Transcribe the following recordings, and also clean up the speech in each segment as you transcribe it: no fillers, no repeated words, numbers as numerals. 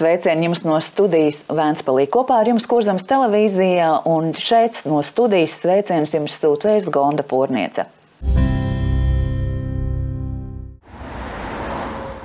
sveicieni jums no studijas Vēnspilī. Kopā ar jums Kurzemes televīzijā un šeit no studijas sveicienus jums sūtvējas Gonda Pūrniece.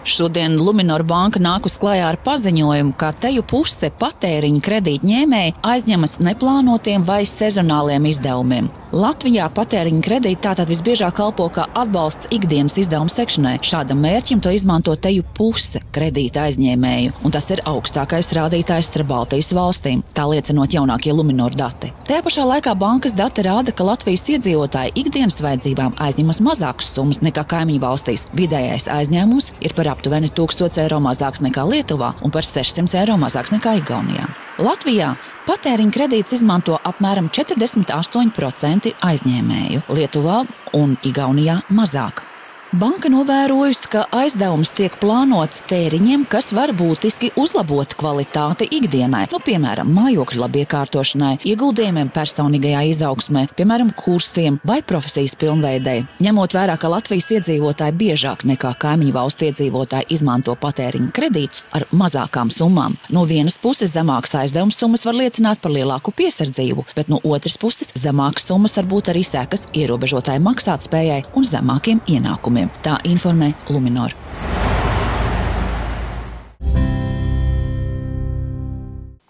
Šodien Luminor banka nākus klajā ar paziņojumu, ka teju puse patēriņa kredītņēmēji aizņemas neplānotiem vai sezonāliem izdevumiem. Latvijā patēriņa kredīti tātad visbiežāk kalpo kā atbalsts ikdienas izdevumu sekšanai. Šādam mērķim to izmanto teju puse kredīta aizņēmēju, un tas ir augstākais rādītājs starp Baltijas valstīm, tā liecinot jaunākie Luminor dati. Tajā pašā laikā bankas dati rāda, ka Latvijas iedzīvotāji ikdienas vajadzībām aizņemas mazākas summas nekā kaimiņu valstīs. Vidējais aizņēmums ir par aptuveni 1000 eiro mazāks nekā Lietuvā un par 600 eiro mazāks nekā Igaunijā. Latvijā patēriņa kredīts izmanto apmēram 48% aizņēmēju, Lietuvā un Igaunijā mazāk. Banka novērojusi, ka aizdevums tiek plānots tēriņiem, kas var būtiski uzlabot kvalitāti ikdienai, piemēram, mājokļu labiekārtošanai, ieguldījumiem personīgajā izaugsmē, piemēram, kursiem vai profesijas pilnveidei. Ņemot vērā, ka Latvijas iedzīvotāji biežāk nekā kaimiņu valstu iedzīvotāji izmanto patēriņa kredītus ar mazākām summām. No vienas puses zemākas aizdevums summas var liecināt par lielāku piesardzību, bet no otras puses zemākas summas var būt arī sekas ierobežotāju maksātspējai un zemākiem ienākumiem. Tā informē Luminor.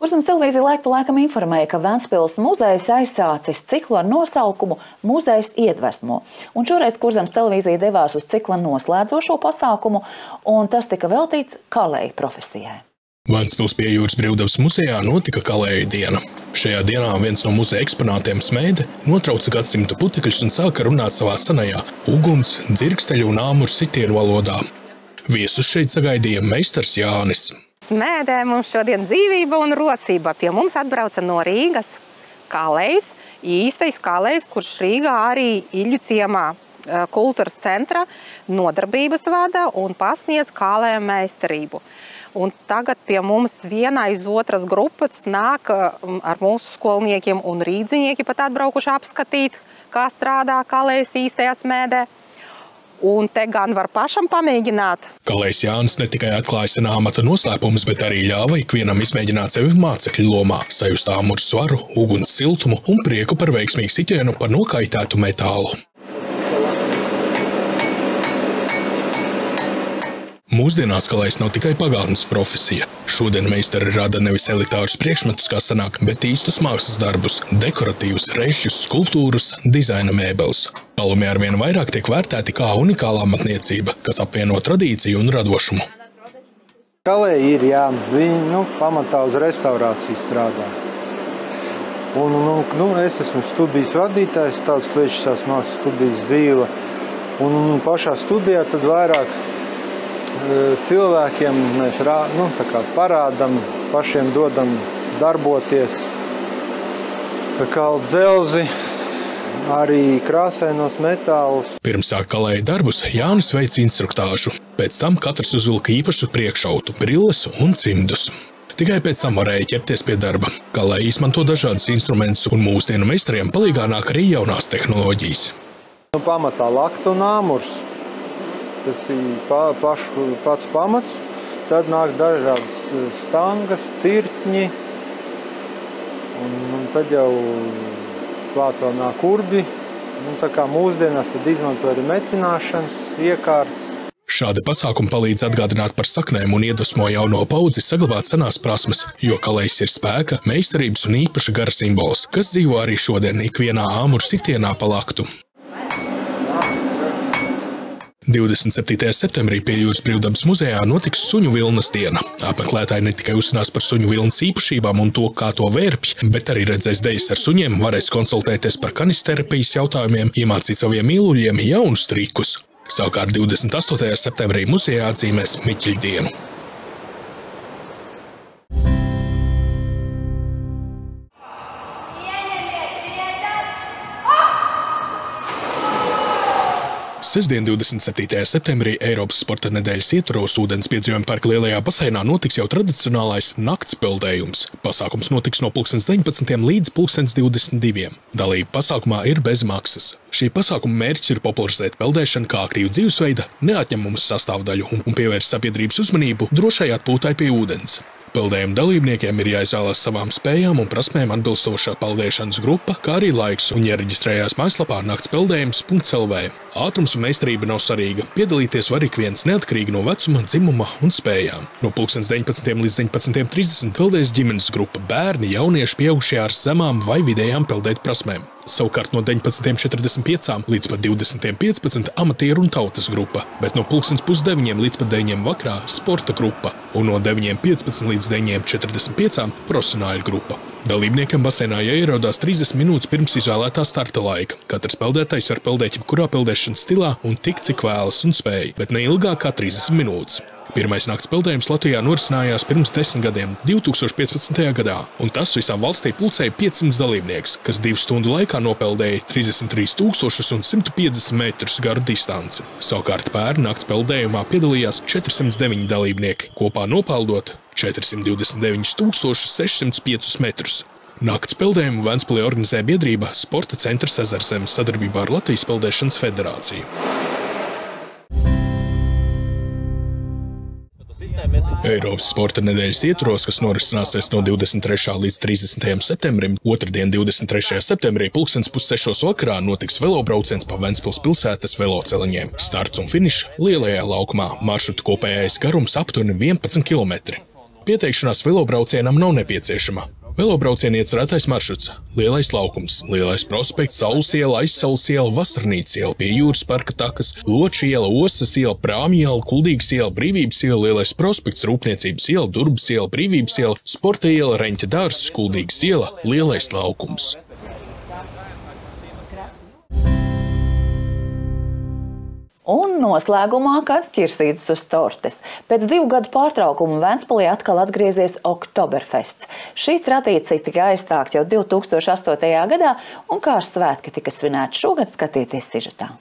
Kurzemes televīzija laika pa laikam informēja, ka Vēnspils muzejs aizsācis ciklu ar nosaukumu Muzejs iedvesmo. Un šoreiz Kurzemes televīzija devās uz cikla noslēdzošo pasākumu, un tas tika veltīts kalēja profesijai. Vēnspils pie jūras brīvdabas muzejā notika kalēja diena. Šajā dienā viens no muzeja eksponātiem Smeide notrauca gadsimtu putekļus un sāka runāt savā senajā uguns, dzirksteļu un āmuru sitienu valodā. Viesus šeit sagaidīja meistars Jānis. Smēdē mums šodien dzīvība un rosība. Pie mums atbrauca no Rīgas kalējs, īstais kalējs, kurš Rīgā arī Iļu ciemā kultūras centra nodarbības vada un pasniedz kalēja meistarību. Un tagad pie mums viena aiz otras grupas nāk ar mūsu skolniekiem un rīdziņieki pat atbraukuši apskatīt, kā strādā kalējs īstajā Smēdē. Un te gan var pašam pamēģināt. Kalējs Jānis ne tikai atklāja senā amata noslēpumus, bet arī ļāva ikvienam izmēģināt sevi mācekļu lomā, sajust āmuru svaru, uguns siltumu un prieku par veiksmīgu sitienu par nokaitētu metālu. Mūsdienās kalējs nav tikai pagātnes profesija. Šodien meistari rada nevis elitārus priekšmetus, kā sanāk, bet īstus mākslas darbus, dekoratīvus, režģus, skulptūrus, dizaina mēbeles. Palumi arvien vairāk tiek vērtēti kā unikālā amatniecība, kas apvieno tradīciju un radošumu. Kalēji ir, jā, viņi pamatā uz restaurāciju strādā. Es esmu studijas vadītājs, tautas liečiskās mākslas studijas Zīle. Un pašā studijā tad vairāk cilvēkiem mēs parādam, pašiem dodam darboties, kalt dzelzi, arī krāsainos metālus. Pirms sāk kalēja darbus, Jānis veic instruktāžu. Pēc tam katrs uzvilka īpašu priekšautu, brilles un cimdus. Tikai pēc tam varēja ķerties pie darba. Kalēja izmanto dažādus instrumentus, un mūsdienu meistariem palīgā nāk arī jaunās tehnoloģijas. Pamatā lakta un āmurs. Tas ir pats pamats, tad nāk dažādas stangas, cirtņi, un tad jau klāt vēl nāk urbi. Tā kā mūsdienās tad izmanto arī metināšanas iekārtas. Šādi pasākumi palīdz atgādināt par saknēm un iedvesmo jauno paudzi saglabāt senās prasmes, jo kalējs ir spēka, meistarības un īpaša gara simbols, kas dzīvo arī šodien ikvienā āmuru sitienā pa laktu. 27. septembrī pie jūras brīvdabas muzejā notiks suņu vilnas diena. Apmeklētāji ne tikai uzzinās par suņu vilnas īpašībām un to, kā to vērpj, bet arī redzēs dejas ar suņiem, varēs konsultēties par kanisterapijas jautājumiem, iemācīt saviem mīluļiem jaunus trikus. Savukārt 28. septembrī muzejā atzīmēs Miķeļu dienu. Sestdien, 27. septembrī Eiropas sporta nedēļas ietvaros ūdens piedzīvojuma parka lielajā baseinā notiks jau tradicionālais nakts peldējums. Pasākums notiks no 19. līdz 22. Dalība pasākumā ir bez maksas. Šī pasākuma mērķis ir popularizēt peldēšanu kā aktīvu dzīvesveida neatņemumu sastāvdaļu un pievērst sabiedrības uzmanību drošai atpūtai pie ūdens. Peldējuma dalībniekiem ir jāizvēlās savām spējām un prasmēm atbilstošā peldēšanas grupa, kā arī laiks, un jāreģistrējās mājaslapā naktspeldējums.lv. Ātrums un meistarība nav svarīga. Piedalīties var ik viens neatkarīgi no vecuma, dzimuma un spējām. No 19. līdz 19.30 peldēs ģimenes grupa, bērni, jaunieši, pieaugušie ar zemām vai vidējām peldēt prasmēm. Savukārt no 19.45 līdz pat 20.15 amatieru un tautas grupa, bet no 8:30 līdz pat 9 vakarā sporta grupa un no 9.15 līdz 9.45 profesionāļu grupa. Dalībniekam baseinā jāierodās 30 minūtes pirms izvēlētā starta laika. Katrs peldētājs var peldēt jebkurā peldēšanas stilā un tik, cik vēlas un spēj, bet ne ilgāk kā 30 minūtes. Pirmais nakts peldējums Latvijā norisinājās pirms 10 gadiem, 2015. gadā, un tas visā valstī pulcēja 500 dalībnieks, kas 2 stundu laikā nopeldēja 33,150 metrus garu distanci. Savukārt pērn nakts peldējumā piedalījās 409 dalībnieki, kopā nopeldot 429,605 metrus. Nakts peldējumu Ventspilī organizē biedrība Sporta centrs Ezerzemes sadarbībā ar Latvijas peldēšanas federāciju. Eiropas sporta nedēļas ietvaros, kas norisināsies no 23. līdz 30. septembrim, otrdien 23. septembrī 5:30 vakarā notiks velobrauciens pa Ventspils pilsētas veloceliņiem. Starts un finišs lielajā laukumā, maršrutu kopējais garums aptuveni 11 km. Pieteikšanās velobraucienam nav nepieciešama. Velobrauciena iecerētais maršruts – Lielais laukums, Lielais prospekts, Saules iela, Aizsaules iela, Vasarnīcas iela, pie jūras parka takas, Loča iela, Ostas iela, Prāmju iela, Kuldīgas iela, Brīvības iela, Lielais prospekts, Rūpniecības iela, Durbas iela, Brīvības iela, Sporta iela, Reņķa dārzs, Kuldīgas iela, Lielais laukums. Un noslēgumā kāds ķirsītis uz tortes. Pēc 2 gadu pārtraukuma Ventspilī atkal atgriezies Oktoberfests. Šī tradīcija tika aizstākta jau 2008. gadā, un kā svētki tika svinēti šogad, skatieties sižetā.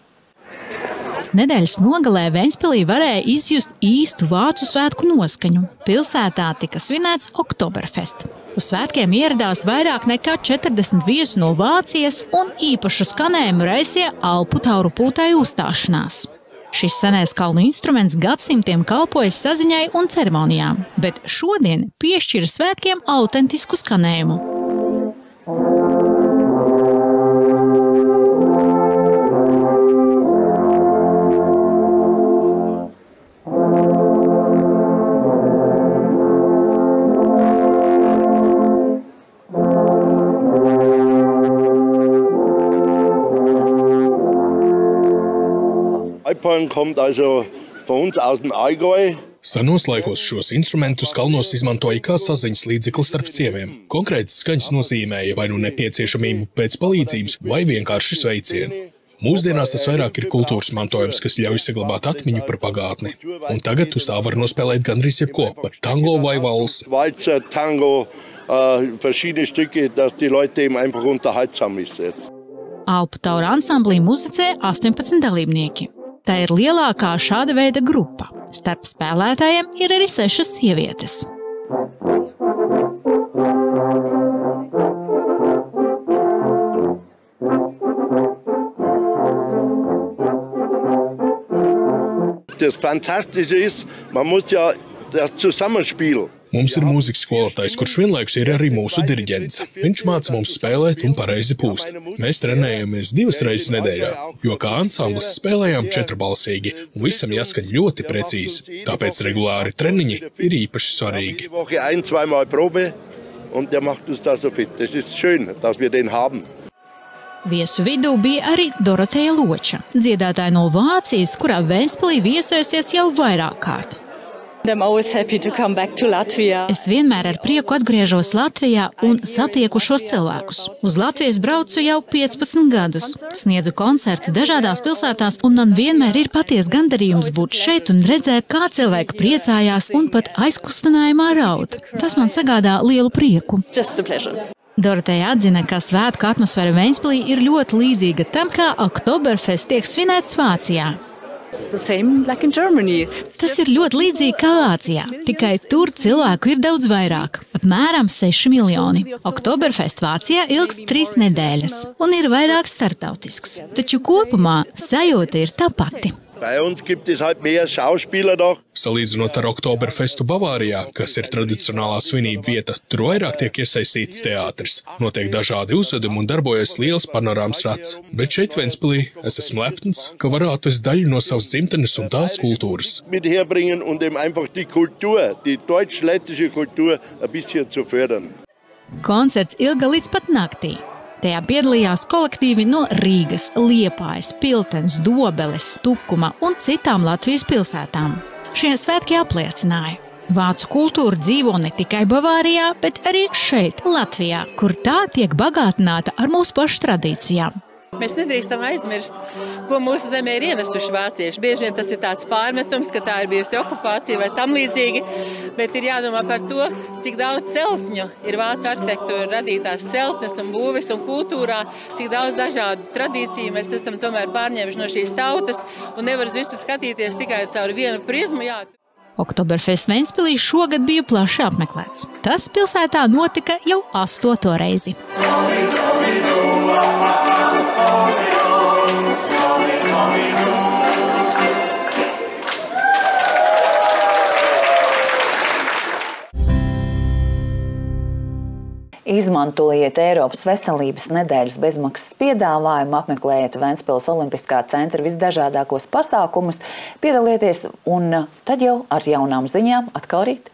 Nedēļas nogalē Ventspilī varēja izjust īstu vācu svētku noskaņu. Pilsētā tika svinēts Oktoberfest. Uz svētkiem ieradās vairāk nekā 40 viesi no Vācijas, un īpašu skanējumu raisīja Alpu tauru pūtai uzstāšanās. Šis senais kalnu instruments gadsimtiem kalpojas saziņai un ceremonijām, bet šodien piešķira svētkiem autentisku skanējumu. Kommt also von uns aus dem Allgäu. Senos laikos šos instrumentus kalnos izmantoja kā saziņas līdzekli starp ciemiem. Konkrētas skaņas nozīmēja vai nu nepieciešamību pēc palīdzības, vai vienkārši sveicienu. Mūsdienās tas vairāk ir kultūras mantojums, kas ļauj saglabāt atmiņu par pagātni. Un tagad uz tā var nospēlēt gandrīz jebko, pat tango vai valsi. Walzer, Tango, verschiedene Stücke, dass die Leute eben einfach unterhaltsam ist jetzt. Alpu taura ansamblī muzicē 18 dalībnieki. Tā ir lielākā šāda veida grupa. Starp spēlētājiem ir arī 6 sievietes. Das Fantastische ist, man muss ja das Zusammenspiel. Mums ir mūzikas skolotājs, kurš vienlaikus ir arī mūsu diriģents. Viņš māca mums spēlēt un pareizi pūst. Mēs trenējamies 2 reizes nedēļā, jo kā ansamblis spēlējām 4-balsīgi un visam jāskaņ ļoti precīzi. Tāpēc regulāri treniņi ir īpaši svarīgi. Viesu vidū bija arī Doroteja Loča, dziedātāja no Vācijas, kurā Ventspilī viesojusies jau vairāk kārt. Es vienmēr ar prieku atgriežos Latvijā un satieku šos cilvēkus. Uz Latvijas braucu jau 15 gadus. Sniedzu koncertu dažādās pilsētās, un man vienmēr ir paties gandarījums būt šeit un redzēt, kā cilvēki priecājās un pat aizkustinājumā raud. Tas man sagādā lielu prieku. Doroteja atzina, ka svētku atmosfēra Ventspilī ir ļoti līdzīga tam, kā Oktoberfest tiek svinēts Vācijā. Tas ir ļoti līdzīgi kā Vācijā, tikai tur cilvēku ir daudz vairāk, apmēram 6 miljoni. Oktoberfest Vācijā ilgs 3 nedēļas un ir vairāk startautisks, taču kopumā sajūta ir tā pati. Bei uns gibt es halt mehr Schauspieler noch. Salīdzinot ar Oktoberfestu Bavārijā, kas ir tradicionālā svinība vieta, tur vairāk tiek iesaistīts teātris. Notiek dažādi uzvedumi un darbojas liels panorāmas rats. Bet šeit Ventspilī es esmu lepns, ka varu atvest daļu no savas dzimtenes un tās kultūras. Mit herbringen und einfach die Kultur, die deutsch-lettische Kultur ein bisschen zu fördern. Koncerts ilga līdz pat naktī. Tajā piedalījās kolektīvi no Rīgas, Liepājas, Piltens, Dobeles, Tukuma un citām Latvijas pilsētām. Šie svētki apliecināja: vācu kultūra dzīvo ne tikai Bavārijā, bet arī šeit, Latvijā, kur tā tiek bagātināta ar mūsu pašu tradīcijām. Mēs nedrīkstam aizmirst, ko mūsu zemē ir ienestuši vācieši. Bieži vien tas ir tāds pārmetums, ka tā ir bijusi okupācija vai tam līdzīgi, bet ir jādomā par to, cik daudz celtņu ir vācu arhitektūra radītās celtnes un būves un kultūrā, cik daudz dažādu tradīciju mēs esam tomēr pārņēmuši no šīs tautas un nevar uz visu skatīties tikai caur vienu prizmu. Oktoberfest Ventspilī šogad bija plaši apmeklēts. Tas pilsētā notika jau 8. reizi. Izmantojiet Eiropas veselības nedēļas bezmaksas piedāvājumu, apmeklējiet Ventspils Olimpiskā centra visdažādākos pasākumus, piedalieties un tad jau ar jaunām ziņām atkal rīt.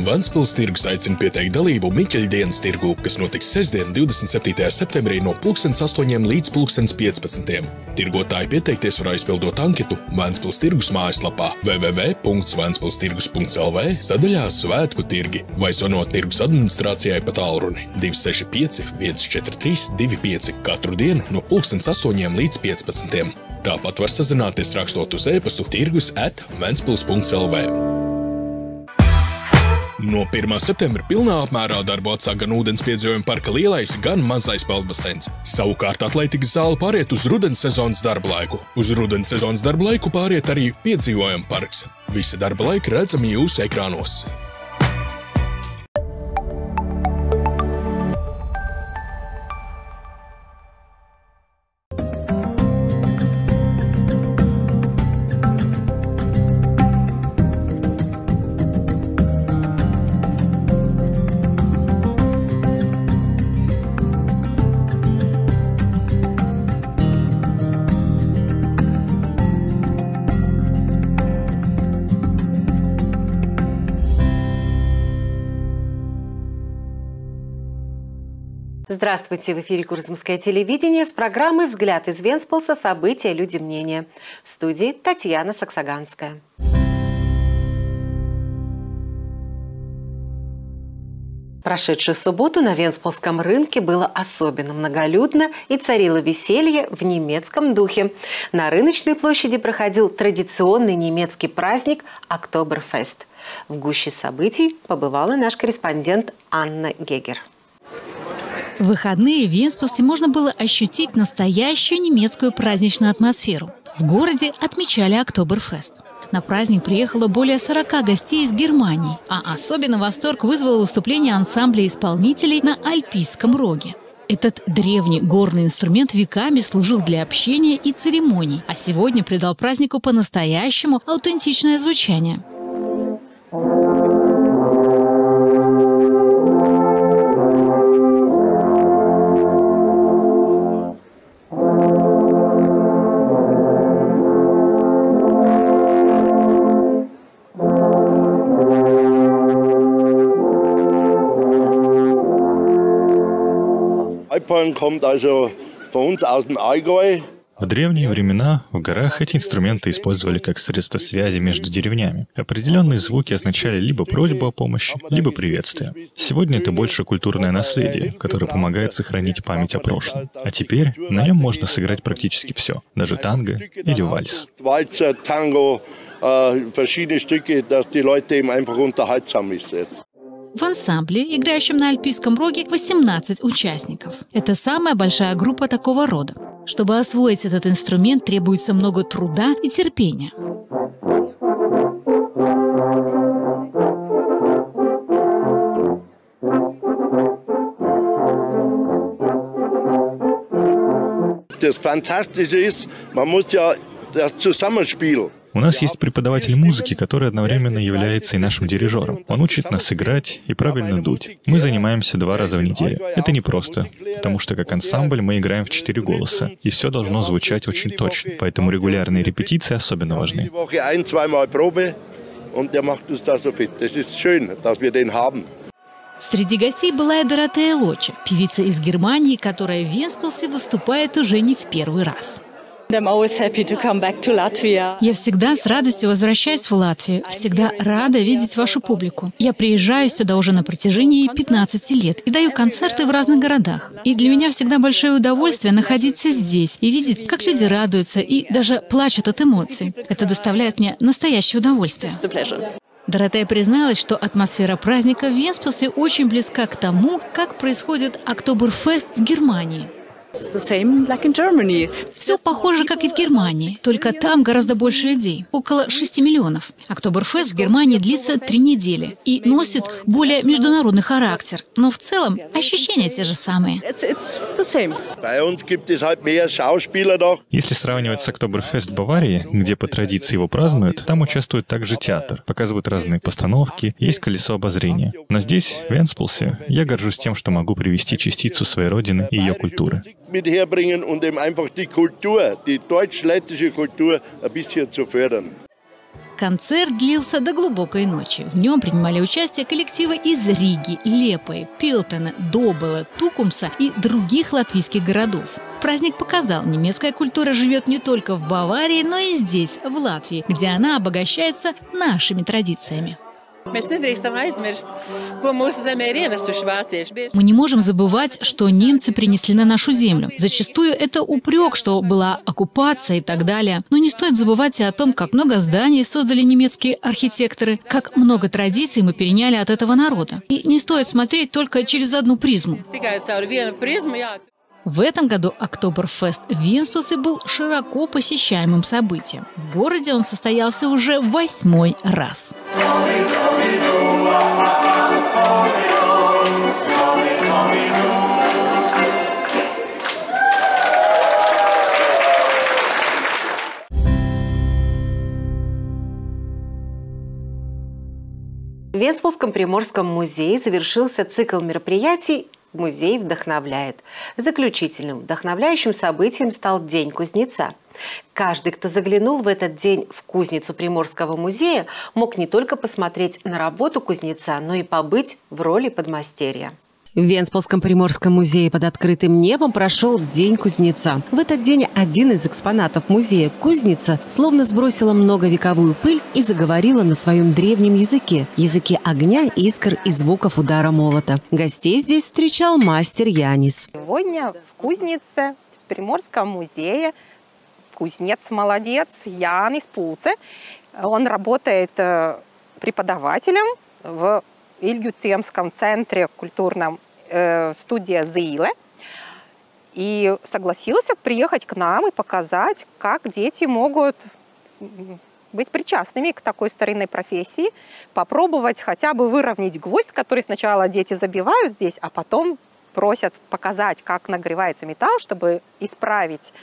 Ventspils tirgus aicina pieteikt dalību Miķeļdienas tirgū, kas notiks sestdien, 27. septembrī no 8:00 līdz 15:00. Tirgotāji pieteikties var aizpildot anketu Ventspils tirgus mājaslapā www.ventspilstirgus.lv sadaļā Svētku tirgi vai zvanot tirgus administrācijai pa tālruni 265 143 25 katru dienu no 8:00 līdz 15:00. Tāpat var sazināties rakstot uz e-pastu tirgus@ventspils.lv. No 1. septembra pilnā apmērā darbu atsāk gan ūdenspiedziņojuma parka lielais, gan mazais peldbaseins. Savukārt atletikas zāle pāriet uz rudens sezonas darba laiku. Uz rudens sezonas darba laiku pāriet arī piedzīvojuma parks. Visi darba laiki redzami jūsu ekrānos. Здравствуйте! В эфире Курзамское телевидение с программой «Взгляд из Вентспилса. События, люди, мнения». В студии Татьяна Саксаганская. Прошедшую субботу на Вентспилском рынке было особенно многолюдно и царило веселье в немецком духе. На рыночной площади проходил традиционный немецкий праздник Октоберфест. В гуще событий побывала наш корреспондент Анна Гегер. В выходные в Вентспилсе можно было ощутить настоящую немецкую праздничную атмосферу. В городе отмечали Октоберфест. На праздник приехало более 40 гостей из Германии, а особенно восторг вызвало выступление ансамбля исполнителей на Альпийском роге. Этот древний горный инструмент веками служил для общения и церемоний, а сегодня придал празднику по-настоящему аутентичное звучание. Kommt also von uns aus dem Allgäu. В древние времена в горах эти инструменты использовали как средство связи между деревнями. Определенные звуки означали либо просьбу о помощи, либо приветствие. Сегодня это больше культурное наследие, которое помогает сохранить память о прошлом. А теперь на нем можно сыграть практически все, даже танго или вальс. Walzer, Tango, verschiedene Stücke, dass die Leute eben einfach unterhaltsam ist jetzt. В ансамбле, играющем на Альпийском роге, 18 участников. Это самая большая группа такого рода. Чтобы освоить этот инструмент, требуется много труда и терпения. das Fantastische ist, man muss ja das Zusammenspiel. У нас есть преподаватель музыки, который одновременно является и нашим дирижером. Он учит нас играть и правильно дуть. Мы занимаемся 2 раза в неделю. Это непросто, потому что как ансамбль мы играем в 4 голоса, и все должно звучать очень точно, поэтому регулярные репетиции особенно важны. Среди гостей была и Доротея Лоча, певица из Германии, которая в Венспилсе выступает уже не в первый раз. Я всегда с радостью возвращаюсь в Латвию, всегда рада видеть вашу публику. Я приезжаю сюда уже на протяжении 15 лет и даю концерты в разных городах. И для меня всегда большое удовольствие находиться здесь и видеть, как люди радуются и даже плачут от эмоций. Это доставляет мне настоящее удовольствие. Доротея призналась, что атмосфера праздника в Венспилсе очень близка к тому, как происходит Октоберфест в Германии. Все похоже, как и в Германии, только там гораздо больше людей, около 6 миллионов. Октоберфест в Германии длится 3 недели и носит более международный характер, но в целом ощущения те же самые. Если сравнивать с Октоберфест в Баварии, где по традиции его празднуют, там участвует также театр, показывают разные постановки, есть колесо обозрения. Но здесь, в Венспилсе, я горжусь тем, что могу привести частицу своей родины и ее культуры. Mit herbringen und eben einfach die Kultur, die deutsch-lettische Kultur ein bisschen zu fördern. Концерт длился до глубокой ночи. В нем принимали участие коллективы из Риги, Лепои, Пилтена, Добела, Тукумса и других латвийских городов. Праздник показал, немецкая культура живет не только в Баварии, но и здесь, в Латвии, где она обогащается нашими традициями. Мы не можем забывать, что немцы принесли на нашу землю. Зачастую это упрек, что была оккупация и так далее. Но не стоит забывать и о том, как много зданий создали немецкие архитекторы, как много традиций мы переняли от этого народа. И не стоит смотреть только через одну призму. В этом году Октоберфест в Венспилсе был широко посещаемым событием. В городе он состоялся уже 8-й раз. В Венспилском Приморском музее завершился цикл мероприятий «Музей вдохновляет». Заключительным вдохновляющим событием стал День кузнеца. Каждый, кто заглянул в этот день в кузницу Приморского музея, мог не только посмотреть на работу кузнеца, но и побыть в роли подмастерья. В Венспилском Приморском музее под открытым небом прошел День кузнеца. В этот день один из экспонатов музея, кузница, словно сбросила многовековую пыль и заговорила на своем древнем языке – языке огня, искр и звуков удара молота. Гостей здесь встречал мастер Янис. Сегодня в кузнице в Приморском музее кузнец-молодец Янис Пулце. Он работает преподавателем в Ильгюцемском центре культурном студия Зиле. И согласился приехать к нам и показать, как дети могут быть причастными к такой старинной профессии, попробовать хотя бы выровнять гвоздь, который сначала дети забивают здесь, а потом просят показать, как нагревается металл, чтобы исправить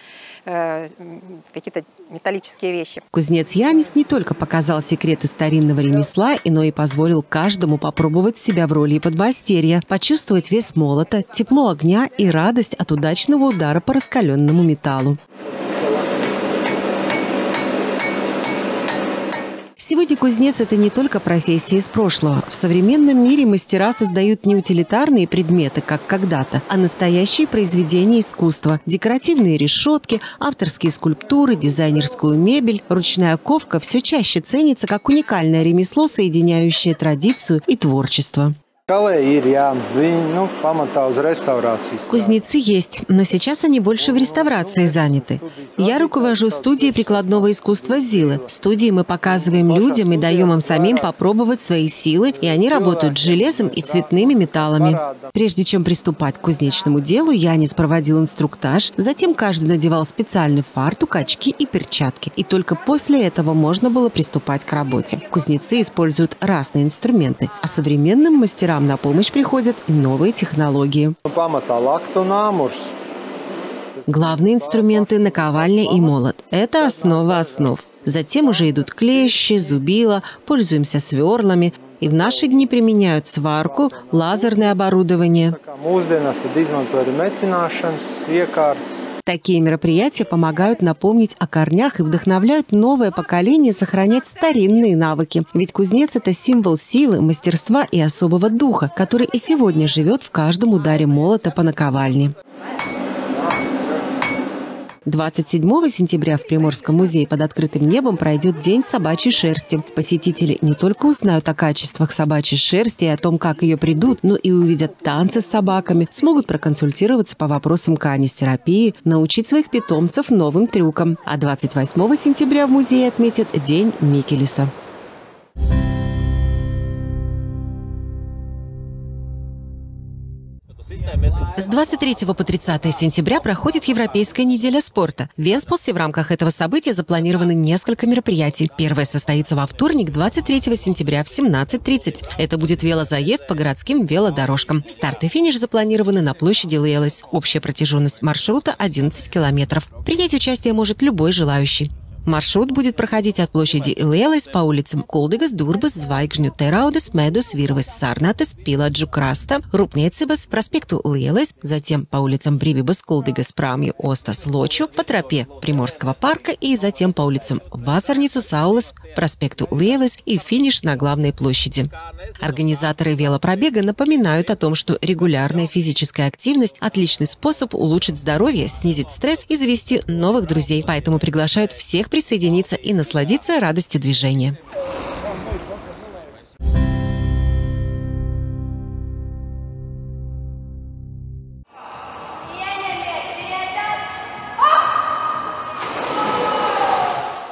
какие-то металлические вещи. Кузнец Янис не только показал секреты старинного ремесла, но и позволил каждому попробовать себя в роли подмастерья, почувствовать вес молота, тепло огня и радость от удачного удара по раскаленному металлу. Сегодня кузнец – это не только профессия из прошлого. В современном мире мастера создают не утилитарные предметы, как когда-то, а настоящие произведения искусства. Декоративные решетки, авторские скульптуры, дизайнерскую мебель, ручная ковка все чаще ценится как уникальное ремесло, соединяющее традицию и творчество. Кузнецы есть, но сейчас они больше в реставрации заняты. Я руковожу студией прикладного искусства Зилы. В студии мы показываем людям и даем им самим попробовать свои силы, и они работают с железом и цветными металлами. Прежде чем приступать к кузнечному делу, Янис проводил инструктаж, затем каждый надевал специальный фартук, очки и перчатки. И только после этого можно было приступать к работе. Кузнецы используют разные инструменты, а современным мастерам на помощь приходят и новые технологии. Главные инструменты – наковальня и молот. Это основа основ. Затем уже идут клещи, зубила, пользуемся сверлами. И в наши дни применяют сварку, лазерное оборудование. Такие мероприятия помогают напомнить о корнях и вдохновляют новое поколение сохранять старинные навыки. Ведь кузнец – это символ силы, мастерства и особого духа, который и сегодня живет в каждом ударе молота по наковальне. 27 сентября в Приморском музее под открытым небом пройдет День собачьей шерсти. Посетители не только узнают о качествах собачьей шерсти и о том, как ее придут, но и увидят танцы с собаками, смогут проконсультироваться по вопросам канистерапии, научить своих питомцев новым трюкам. А 28 сентября в музее отметят День Микелиса. С 23 по 30 сентября проходит Европейская неделя спорта. В Венспилсе в рамках этого события запланированы несколько мероприятий. Первое состоится во вторник, 23 сентября в 17:30. Это будет велозаезд по городским велодорожкам. Старт и финиш запланированы на площади Лиелес. Общая протяженность маршрута 11 километров. Принять участие может любой желающий. Маршрут будет проходить от площади Лиелес по улицам Кулдигас, Дурбас, Звайгжņu, Teraudis, Медус, Вирвес, Сарнатес, Пиладжу, Краста, Рупнецибас, проспекту Лиелес, затем по улицам Бривибас, Кулдигас, Прамью, Остас, Лочу, по тропе Приморского парка и затем по улицам Васарницу, Саулес, проспекту Лиелес и финиш на главной площади. Организаторы велопробега напоминают о том, что регулярная физическая активность – отличный способ улучшить здоровье, снизить стресс и завести новых друзей. Поэтому приглашают всех присоединиться и насладиться радостью движения.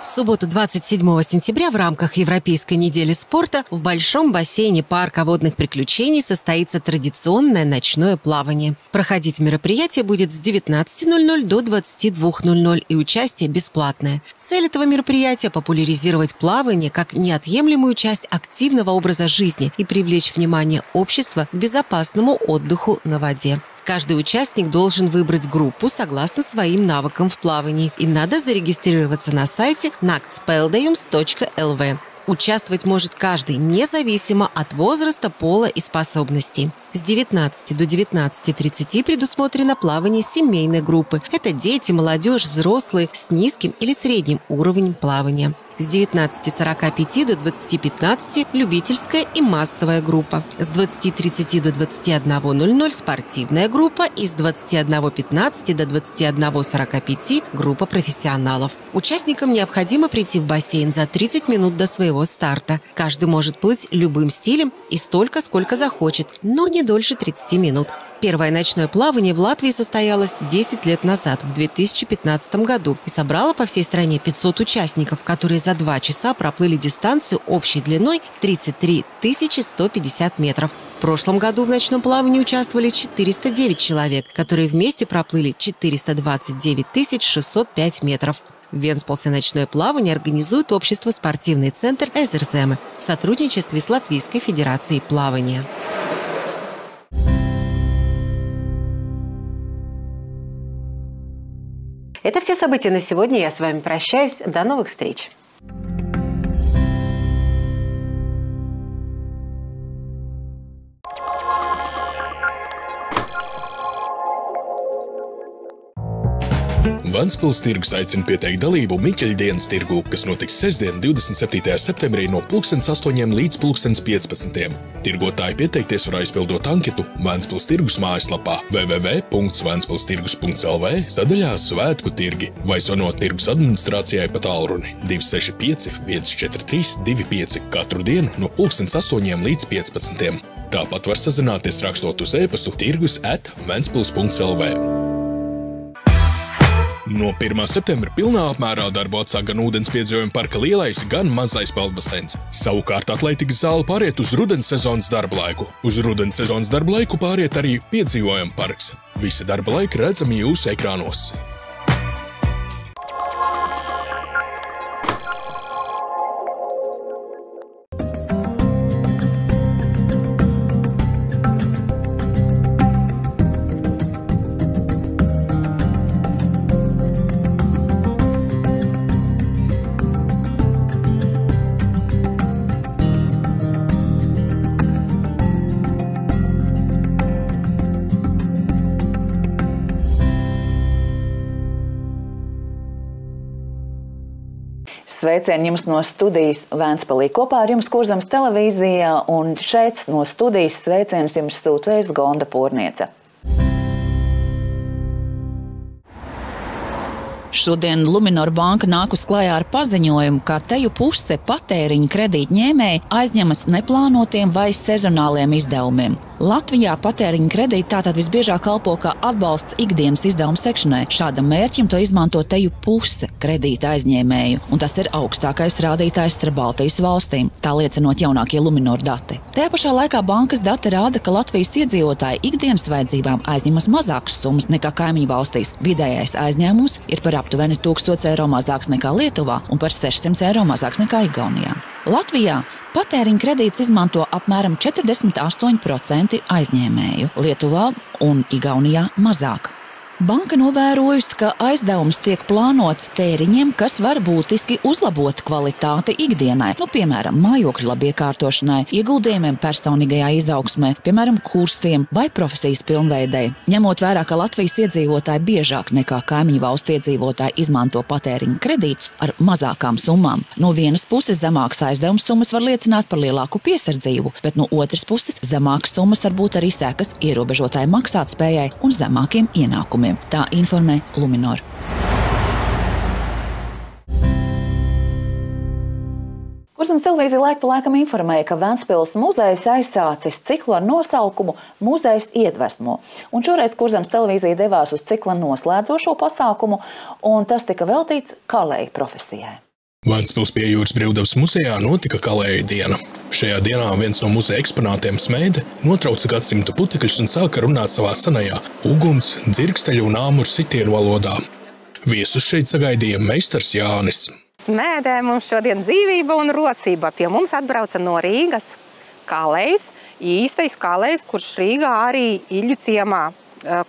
В субботу 27 сентября в рамках Европейской недели спорта в большом бассейне парка водных приключений состоится традиционное ночное плавание. Проходить мероприятие будет с 19:00 до 22:00 и участие бесплатное. Цель этого мероприятия – популяризировать плавание как неотъемлемую часть активного образа жизни и привлечь внимание общества к безопасному отдыху на воде. Каждый участник должен выбрать группу согласно своим навыкам в плавании, и надо зарегистрироваться на сайте naktspēldējums.lv. Участвовать может каждый, независимо от возраста, пола и способностей. С 19 до 19:30 предусмотрено плавание семейной группы. Это дети, молодежь, взрослые с низким или средним уровнем плавания. С 19:45 до 20:15 любительская и массовая группа. С 20:30 до 21:00 спортивная группа и с 21:15 до 21:45 группа профессионалов. Участникам необходимо прийти в бассейн за 30 минут до своего старта. Каждый может плыть любым стилем и столько, сколько захочет, но не дольше 30 минут. Первое ночное плавание в Латвии состоялось 10 лет назад, в 2015 году, и собрало по всей стране 500 участников, которые за 2 часа проплыли дистанцию общей длиной 33 150 метров. В прошлом году в ночном плавании участвовали 409 человек, которые вместе проплыли 429 605 метров. В Венспилсе ночное плавание организует общество «Спортивный центр Эзерземе» в сотрудничестве с Латвийской Федерацией плавания. Это все события на сегодня. Я с вами прощаюсь. До новых встреч. Ventspils tirgus aicina pieteikt dalību Miķeļdienas tirgū, kas notiks sestdien, 27. septembrī no 8:00 līdz 15:00. Tirgotāji pieteikties var aizpildot anketu Ventspils tirgus mājaslapā www.ventspilstirgus.lv sadaļā Svētku tirgi vai zvanot tirgus administrācijai pa tālruni 265 143 25 katru dienu no 8:00 līdz 15:00. Tāpat var sazināties rakstot uz e-pastu tirgus@ventspils.lv. No 1. septembra pilnā apmērā darbu atsāk gan ūdenspiedziņojuma parka lielais, gan mazais peldbaseins. Savukārt atletikas zāle pāriet uz rudens sezonas darba laiku. Uz rudens sezonas darba laiku pāriet arī piedzīvojuma parks. Visi darba laiki redzami jūsu ekrānos. Sveicieni jums no studijas Vēnspilī. Kopā ar jums Kurzemes televīzijā un šeit no studijas sveicienus jums sūtvēs Gonda Porniece. Šodien Luminor banka nākus klajā ar paziņojumu, ka teju puse patēriņa kredītņēmēji aizņemas neplānotiem vai sezonāliem izdevumiem. Latvijā patēriņa kredīti tātad visbiežāk kalpo kā atbalsts ikdienas izdevumu sekšanai. Šādam mērķim to izmanto teju puse kredīta aizņēmēju, un tas ir augstākais rādītājs starp Baltijas valstīm, tā liecinot jaunākie Luminor dati. Tajā pašā laikā bankas dati rāda, ka Latvijas iedzīvotāji ikdienas vajadzībām aizņemas mazākas summas nekā kaimiņu valstīs. Vidējais aizņēmums ir par aptuveni 1000 eiro mazāks nekā Lietuvā un par 600 eiro mazāks nekā Igaunijā. Latvijā patēriņa kredīts izmanto apmēram 48% aizņēmēju, Lietuvā un Igaunijā mazāk. Banka novērojusi, ka aizdevums tiek plānots tēriņiem, kas var būtiski uzlabot kvalitāti ikdienai, piemēram, mājokļu labiekārtošanai, ieguldījumiem personīgajā izaugsmē, piemēram, kursiem vai profesijas pilnveidei. Ņemot vērā, ka Latvijas iedzīvotāji biežāk nekā kaimiņu valstu iedzīvotāji izmanto patēriņa kredītus ar mazākām summām. No vienas puses zemākas aizdevums summas var liecināt par lielāku piesardzību, bet no otras puses zemākas summas var būt arī sekas ierobežotāji maksātspējai un zemākiem ienākumiem. Tā informē Luminor. Kurzemes televīzija laika pa laikam informēja, ka Vēnspils muzejs aizsācis ciklu ar nosaukumu Muzejs iedvesmo. Un šoreiz Kurzemes televīzija devās uz cikla noslēdzošo pasākumu, un tas tika veltīts kalēja profesijai. Vēnspils pie Jūras brīvdabas muzejā notika kalēja diena. Šajā dienā viens no muzeja eksponātiem Smēde notrauca gadsimtu putekļus un sāka runāt savā senajā uguns, dzirksteļu un āmuru sitienu valodā. Viesus šeit sagaidīja meistars Jānis. Smēdē mums šodien dzīvība un rosība. Pie mums atbrauca no Rīgas kalējs, īstais kalējs, kurš Rīgā arī Iļu ciemā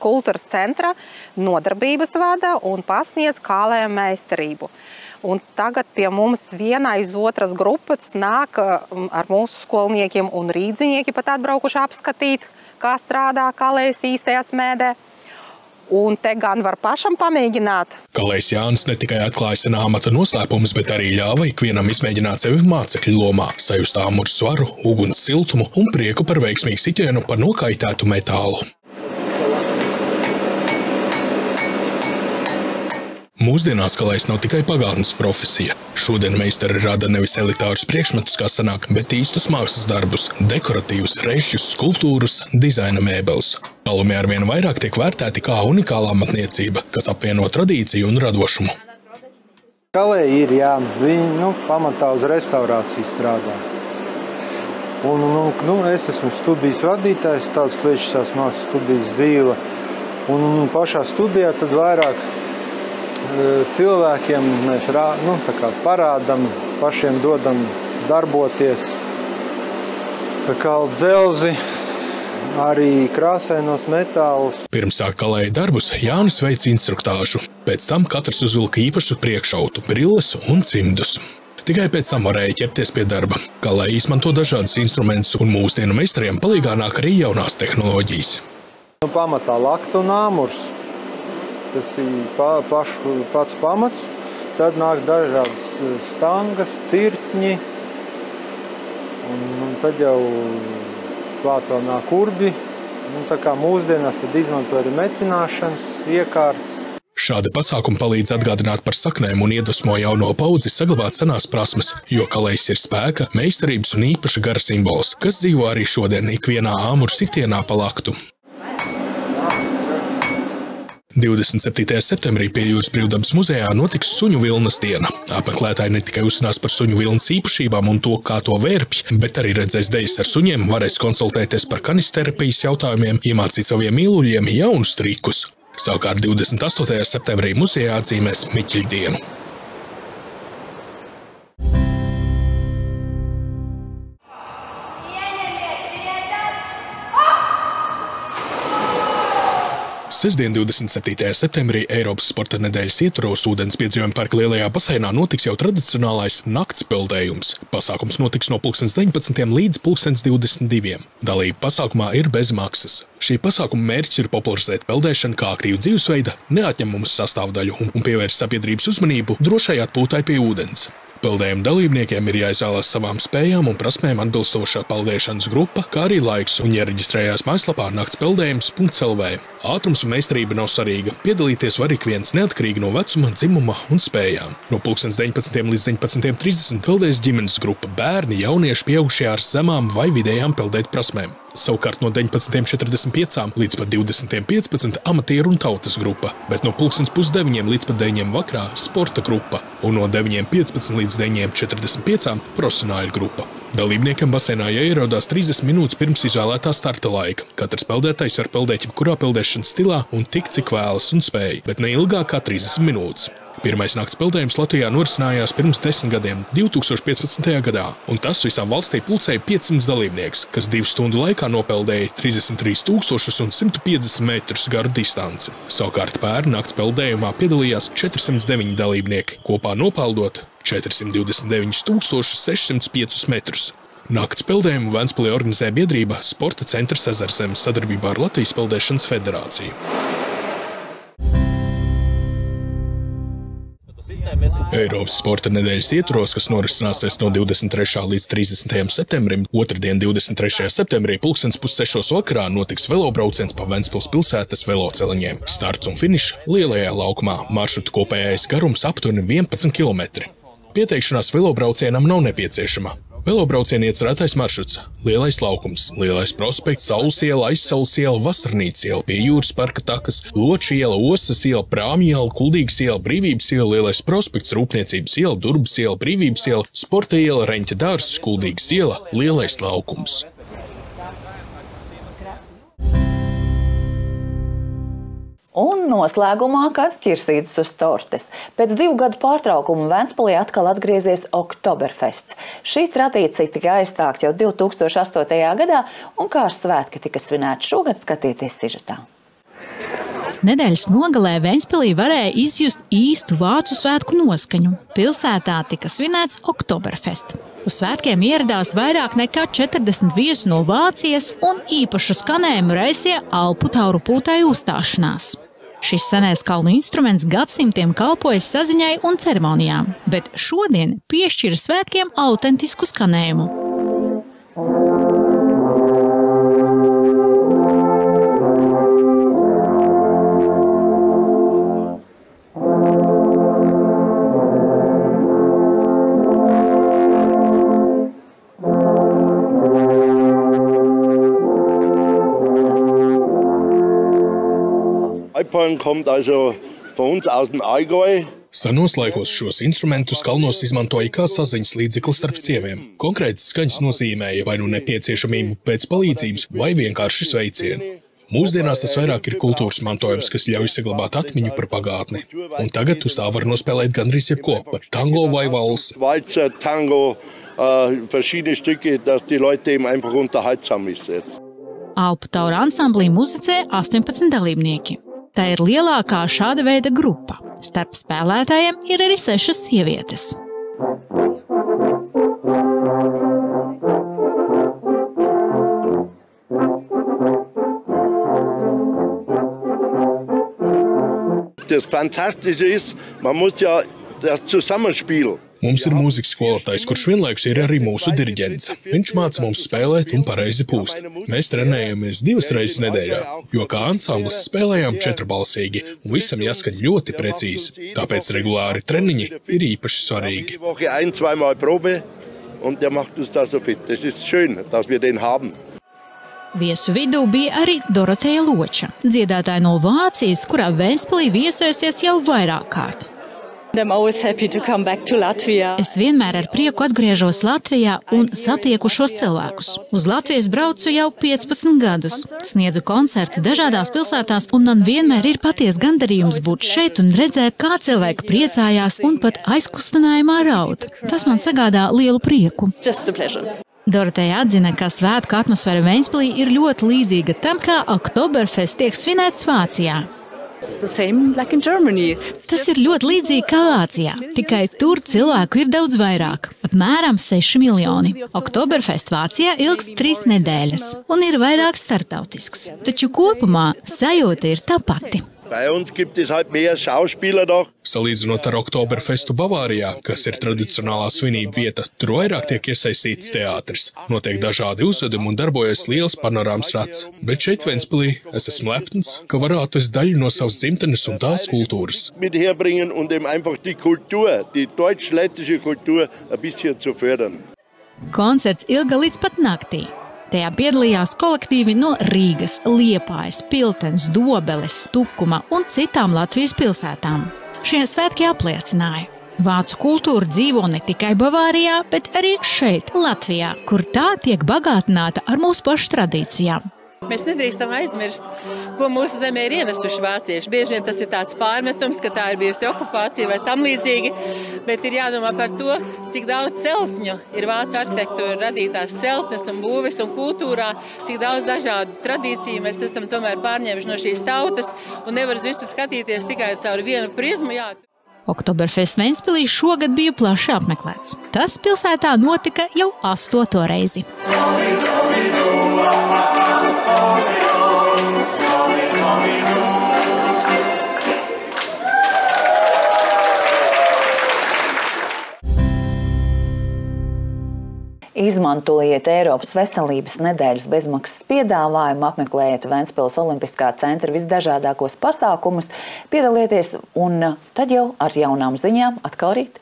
kultūras centra nodarbības vada un pasniedz kalēja meistarību. Un tagad pie mums viena aiz otras grupas nāk ar mūsu skolniekiem un rīdziņieki pat atbraukuši apskatīt, kā strādā kalējs īstajā Smēdē. Un te gan var pašam pamēģināt. Kalējs Jānis ne tikai atklāja senā amata noslēpumus, bet arī ļāva ikvienam izmēģināt sevi mācekļu lomā, sajust āmuru svaru, uguns siltumu un prieku par veiksmīgu sitienu par nokaitētu metālu. Mūsdienās kalējs nav tikai pagātnes profesija. Šodien meistari rada nevis elitārus priekšmetus, kā sanāk, bet īstus mākslas darbus, dekoratīvus, režģus, skulptūrus, dizaina mēbeles. Kalumi arvien vairāk tiek vērtēti kā unikālā amatniecība, kas apvieno tradīciju un radošumu. Kalēji ir, jā, viņi pamatā uz restaurāciju strādā. Es esmu studijas vadītājs, tautas liečiskās mākslas studijas Zīle. Un pašā studijā tad vairāk cilvēkiem mēs parādam, pašiem dodam darboties, kā kalt dzelzi, arī krāsainos metālus. Pirms sāk kalēja darbus, Jānis veic instruktāžu. Pēc tam katrs uzvilka īpašu priekšautu, brilles un cimdus. Tikai pēc tam varēja ķerties pie darba. Kalēja izmanto dažādus instrumentus, un mūsdienu meistariem palīgā nāk arī jaunās tehnoloģijas. Pamatā lakta un āmurs. Tas ir pats pamats, tad nāk dažādas stangas, cirtņi, un tad jau klāt vēl nāk urbi. Tā kā mūsdienās tad izmanto arī metināšanas iekārtas. Šādi pasākumi palīdz atgādināt par saknēm un iedvesmo jauno paudzi saglabāt senās prasmes, jo kalējs ir spēka, meistarības un īpaša gara simbols, kas dzīvo arī šodien ikvienā āmuru sitienā pa laktu. 27. septembrī pie Jūras brīvdabas muzejā notiks suņu vilnas diena. Apmeklētāji ne tikai uzzinās par suņu vilnas īpašībām un to, kā to vērpj, bet arī redzēs dejas ar suņiem, varēs konsultēties par kanisterapijas jautājumiem, iemācīt saviem mīluļiem jaunus trikus. Savukārt 28. septembrī muzejā atzīmēs Miķeļu dienu. Sestdien, 27. septembrī Eiropas sporta nedēļas ietvaros ūdens piedzīvojuma parka lielajā baseinā notiks jau tradicionālais nakts peldējums. Pasākums notiks no 19. līdz 22. Dalība pasākumā ir bez maksas. Šī pasākuma mērķis ir popularizēt peldēšanu kā aktīvu dzīvesveida, neatņemumu sastāvdaļu un pievērst sabiedrības uzmanību drošai atpūtai pie ūdens. Peldējuma dalībniekiem ir jāizvēlās savām spējām un prasmēm atbilstošā peldēšanas grupa, kā arī laiks, un jāreģistrējās mājaslapā naktspeldējums.lv. Ātrums un meistarība nav svarīga. Piedalīties var ik viens neatkarīgi no vecuma, dzimuma un spējām. No 19. līdz 19.30 peldēs ģimenes grupa, bērni, jaunieši, pieaugušie ar zemām vai vidējām peldēt prasmēm. Savukārt no 19.45 līdz pat 20.15 amatieru un tautas grupa, bet no 8:30 līdz pat 9 vakarā sporta grupa un no 9.15 līdz 9.45 profesionāļu grupa. Dalībniekam baseinā jāierodās 30 minūtes pirms izvēlētā starta laika. Katrs peldētājs var peldēt jebkurā peldēšanas stilā un tik, cik vēlas un spēj, bet ne ilgāk kā 30 minūtes. Pirmais nakts peldējums Latvijā norisinājās pirms 10 gadiem, 2015. gadā, un tas visām valstī pulcēja 500 dalībnieks, kas 2 stundu laikā nopeldēja 33,150 metrus garu distanci. Savukārt pērn nakts peldējumā piedalījās 409 dalībnieki, kopā nopeldot 429,605 metrus. Nakts peldējumu Ventspilī organizē biedrība Sporta centrs Ezerzemes sadarbībā ar Latvijas peldēšanas federāciju. Eiropas sporta nedēļas ietvaros, kas norisināsies no 23. līdz 30. septembrim, otrdien 23. septembrī 5:30 vakarā notiks velobrauciens pa Ventspils pilsētas veloceliņiem. Starts un finišs lielajā laukumā. Maršrutu kopējais garums aptuveni 11 km. Pieteikšanās velobraucienam nav nepieciešama. Velobrauciena iecerētais maršruts – Lielais laukums, Lielais prospekts, Saules iela, Aizsaules iela, Vasarnīcas iela, Pie jūras parka takas, Loča iela, Ostas iela, Prāmju iela, Kuldīgas iela, Brīvības iela, Lielais prospekts, Rūpniecības iela, Durbas iela, Brīvības iela, Sporta iela, Reņķa dārzs, Kuldīgas iela, Lielais laukums. Un noslēgumā kāds ķirsītis uz tortes. Pēc 2 gadu pārtraukuma Ventspilī atkal atgriezies Oktoberfests. Šī tradīcija tika aizstākta jau 2008. gadā, un kā svētki tika svinēti šogad, skatieties sižetā. Nedēļas nogalē Ventspilī varēja izjust īstu vācu svētku noskaņu. Pilsētā tika svinēts Oktoberfest. Uz svētkiem ieradās vairāk nekā 40 viesi no Vācijas, un īpašu skanējumu raisīja Alpu tauru pūtēju uzstāšanās. Šis senais kalnu instruments gadsimtiem kalpojas saziņai un ceremonijām, bet šodien piešķira svētkiem autentisku skanējumu. Kommt also von uns aus dem Allgäu. Senos laikos šos instrumentus kalnos izmantoja kā saziņas līdzekli starp ciemiem. Konkrētas skaņas nozīmēja vai nu nepieciešamību pēc palīdzības, vai vienkārši sveicienu. Mūsdienās tas vairāk ir kultūras mantojums, kas ļauj saglabāt atmiņu par pagātni. Un tagad uz tā var nospēlēt gandrīz jebko, pat tango vai valsi. Walzer, Tango, verschiedene Stücke, dass die Leute eben einfach unterhaltsam ist jetzt. Alpu taura ansamblī muzicē 18 dalībnieki. Tā ir lielākā šāda veida grupa. Starp spēlētājiem ir arī 6 sievietes. Das Fantastische ist, man muss ja das zusammenspielen. Mums ir mūzikas skolotājs, kurš vienlaikus ir arī mūsu diriģents. Viņš māca mums spēlēt un pareizi pūst. Mēs trenējamies 2 reizes nedēļā, jo kā ansamblis spēlējām 4balsīgi, un visam jāskaņ ļoti precīzi. Tāpēc regulāri treniņi ir īpaši svarīgi. Viesu vidū bija arī Doroteja Loča, dziedātāja no Vācijas, kurā Ventspilī viesojusies jau vairāk kārt. Es vienmēr ar prieku atgriežos Latvijā un satieku šos cilvēkus. Uz Latvijas braucu jau 15 gadus. Sniedzu koncertu dažādās pilsētās, un man vienmēr ir paties gandarījums būt šeit un redzēt, kā cilvēki priecājās un pat aizkustinājumā raud. Tas man sagādā lielu prieku. Doroteja atzina, ka svētku atmosfēra Ventspilī ir ļoti līdzīga tam, kā Oktoberfest tiek svinēts Vācijā. Tas ir ļoti līdzīgi kā Vācijā, tikai tur cilvēku ir daudz vairāk, apmēram 6 miljoni. Oktoberfest Vācijā ilgs 3 nedēļas un ir vairāk startautisks, taču kopumā sajūta ir tā pati. Bei uns gibt es halt mehr Schauspieler noch. Salīdzinot ar Oktoberfestu Bavārijā, kas ir tradicionālā svinību vieta, tur vairāk tiek iesaistīts teātris. Notiek dažādi uzvedumi un darbojas liels panorāmas rats. Bet šeit Ventspilī es esmu lepns, ka varētu es daļu no savas dzimtenes un tās kultūras. Mit herbringen und einfach die Kultur, die deutsch-lettische Kultur ein bisschen zu fördern. Koncerts ilga līdz pat naktī. Tajā piedalījās kolektīvi no Rīgas, Liepājas, Piltens, Dobeles, Tukuma un citām Latvijas pilsētām. Šie svētki apliecināja: vācu kultūra dzīvo ne tikai Bavārijā, bet arī šeit, Latvijā, kur tā tiek bagātināta ar mūsu pašu tradīcijām. Mēs nedrīkstam aizmirst, ko mūsu zemē ir ienestuši vācieši. Bieži vien tas ir tāds pārmetums, ka tā ir bijusi okupācija vai tam līdzīgi, bet ir jādomā par to, cik daudz celtņu ir vācu arhitektūra radītās celtnes un būves un kultūrā, cik daudz dažādu tradīciju mēs esam tomēr pārņēmuši no šīs tautas un nevar visu skatīties tikai caur vienu prizmu. Oktoberfest Ventspilī šogad bija plaši apmeklēts. Tas pilsētā notika jau 8. reizi. Izmantojiet Eiropas veselības nedēļas bezmaksas piedāvājumu, apmeklējiet Ventspils Olimpiskā centra visdažādākos pasākumus, piedalieties un tad jau ar jaunām ziņām atkal rīt.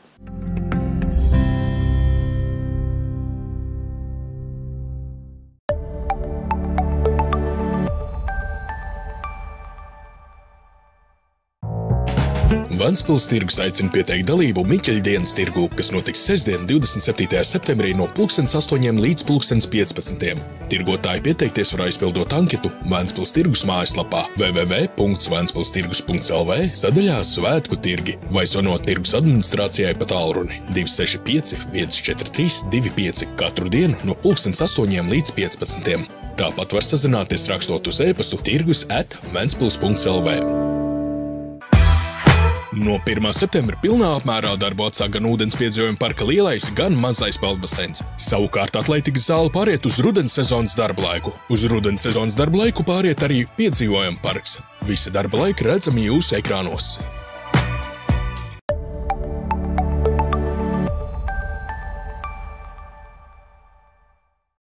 Ventspils tirgus aicina pieteikt dalību Miķeļdienas tirgū, kas notiks sestdien, 27. septembrī no 8:00 līdz 15:00. Tirgotāji pieteikties var aizpildot anketu Ventspils tirgus mājaslapā www.ventspilstirgus.lv sadaļā Svētku tirgi vai zvanot tirgus administrācijai pa tālruni 265 143 25 katru dienu no 8:00 līdz 15:00. Tāpat var sazināties rakstot uz e-pastu tirgus@ventspils.lv. No 1. septembra pilnā apmērā darbu atsāk gan ūdenspiedzojuma parka lielais, gan mazais peldbaseins. Savukārt atletikas zāle pāriet uz rudens sezonas darba laiku. Uz rudens sezonas darba laiku pāriet arī piedzīvojuma parks. Visi darba laiki redzami jūsu ekrānos.